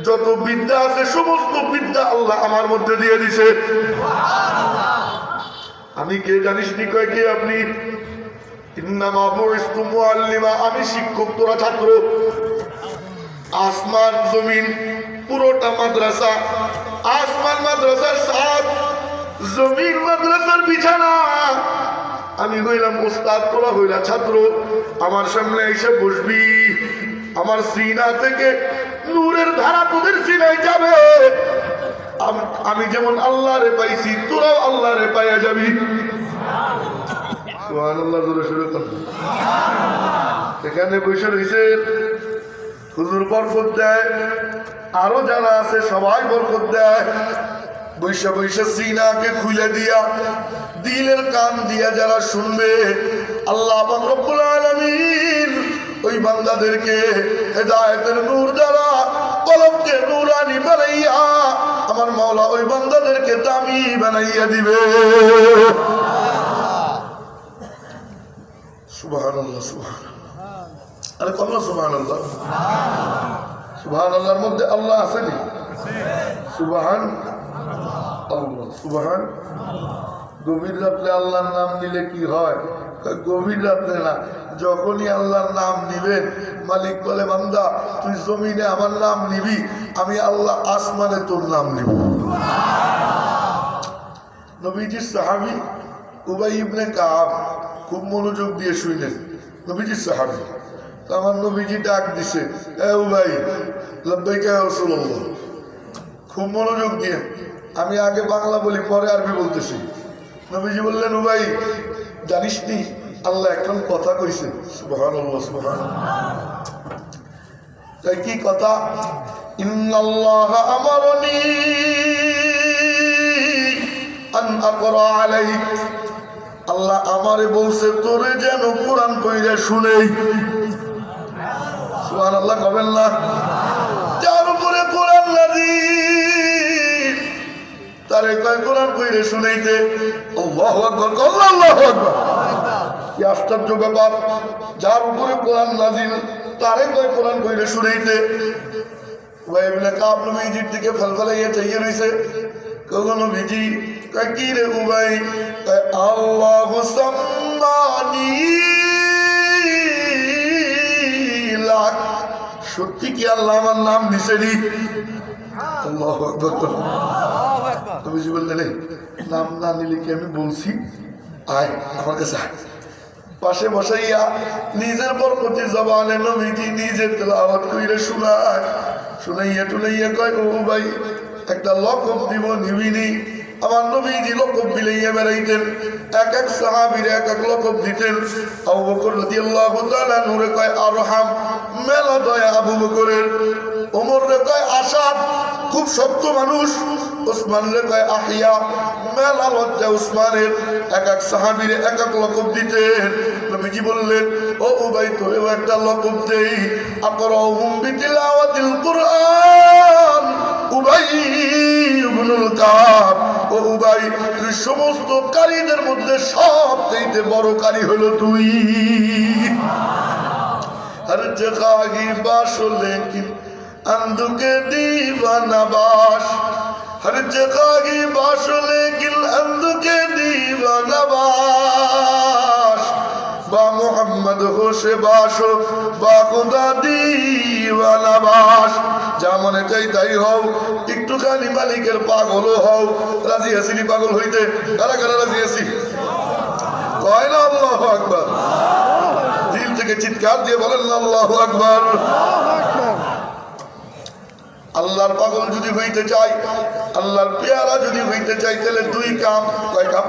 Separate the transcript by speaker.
Speaker 1: যত বিদ্যা আছে সমস্ত বিদ্যা আল্লাহ আমার মধ্যে দিয়ে দিছে। আমি কে জানিস নি? কয় কে আপনি? ইন্নামা বুইস্তু মুআল্লিমা, আমি শিক্ষক, তোরা ছাত্র। আসমান জমিন পুরোটা মাদ্রাসা। আসমান মাদ্রাসার ছাদ, জমিন মাদ্রাসার বিছানা। আমি হইলাম ওস্তাদ, তোরা হইলা ছাত্র। আমার সামনে এসে বসবি, আমার সিনা থেকে নূরের ধারা তোদের সিনায় যাবে। আমি যেমন আল্লাহরে পাইছি, তোরাও আল্লাহরে পাইয়া যাবি। সুবহানাল্লাহ, জোরে শুরু কর। এখানে বসে রয়েছে হুজুর, বরকত দেয়, আরো যারা আছে সবাই বরকত দেয়। বৈশা বৈশা সিনাকে খুলে দিয়া, দিলের কান দিয়া যারা শুনবে, আল্লাহ পাক রব্বুল আলামিন ওই বান্দাদেরকে হেদায়েতের নূর দ্বারা কলবকে নূরানি বানাইয়া আমার মাওলা ওই বান্দাদেরকে দামি বানাইয়া দিবে। সুবহানাল্লাহ, সুবহানাল্লাহ। আরে কল্লা সুবহানাল্লাহ। সুবহানাল্লাহর মধ্যে আল্লাহ আছেন। সুবহান আল্লাহ, সুবহান। গভীর রাত্রে আল্লাহর নাম নিলে কি হয়? গভীর রাত্রে না, যখনই আল্লাহর নাম নিবেন, মালিক বলে বান্দা তুই জমিনে আমার নাম নিবি, আমি আল্লাহ আসমানে তোর নাম নিব। নবীজির সাহাবী উবাই ইবনে কাব খুব মনোযোগ দিয়ে শুনলেন। নবীজির সাহাবী, আমার নবীজি ডাক দিছে, এ উবাই, লাব্বাইকা ইয়া রাসূলুল্লাহ। খুব মনোযোগ দিয়ে, আমি আগে বাংলা বলি পরে আরবি বলতেছি। নবীজি বললেন, উবাই জানিস নি আল্লাহ এখন কথা কইছে? সুবহানাল্লাহ, সুবহানাল্লাহ। তাই কি কথা? ইন্নাল্লাহা আমারনি আন আকরা আলাইক, আল্লাহ আমারে বলছে তোরে যেন কোরআন পড়ে শুনেই। সুবহানাল্লাহ কবেন না? যার উপরে কোরআন নাযিল তারে কয় কোরআন পড়ে শুনাইতে। আল্লাহু আকবার, আল্লাহু আকবার। কি আশ্চর্য ব্যাপার! যার উপরে কোরআন নাযিল তারে কয় কোরআন পড়ে শুনাইতে। ওই ইবনে কাব নবীজির দিকে ফলফলাইয়া চাইয়ে রইছে। কখন নবীজি কয় কি রে উবাই? আল্লাহু সাম্মানি লাক, সত্যি কি আল্লাহ আমার নাম নিছেনি? আল্লাহু আকবার। নবীজি বললেন, নাম না নিলে কি আমি বলছি? আয় আমার কাছে আয়। পাশে বসাইয়া নিজের বরকতি জবানে নবীজি নিজে তেলাওয়াত কইরা শোনায়। শুনাইয়া টুনাইয়া কয়, ও ভাই একটা লকব দিব, নিবিনি? আমার নবীজি লকব বিলাইয়া বেড়াইতেন। এক এক সাহাবীরে এক এক লকব দিতেন। আবু বকর রাদিয়াল্লাহু তাআলা নূরে কয় আরহাম, মেলা দয়া আবু বকরের। ওমর রে কয় আসাদ, খুব শক্ত মানুষ। ওসমান রে কয় আহিয়া, মেলা লজ্জা উসমানের। এক এক সাহাবীরে এক এক লকব দিতেন। নবীজি বললেন, ও উবাই তোরেও একটা লকব দেই, আকরাহুম বিতিলাওয়াতিল কুরআন উবাই ইবনুল কাব। ও উবাই, তুই সমস্ত কারীদের মধ্যে সবচেয়ে বড় কারী হলো তুই। हर जगह ही बाश लेकिन अंधु के दीवाना बाश, हर जगह ही बाश लेकिन अंधु के दीवाना बाश। बा मोहम्मद हो से बाशो बा खुदा दीवाना बाश। যা মনে চাই তাই হও, একটুখানি মালিকের পাগল হও। রাজি আছি পাগল হইতে? কারা কারা রাজি আছি? কয় না আল্লাহু আকবার। দিল থেকে চিৎকার দিয়ে বলেন আল্লাহু আকবার। আল্লাহর পাগল যদি হইতে চাই, আল্লাহর পেয়ারা যদি হইতে চাই, তাহলে দুই কাম। কয় কাম?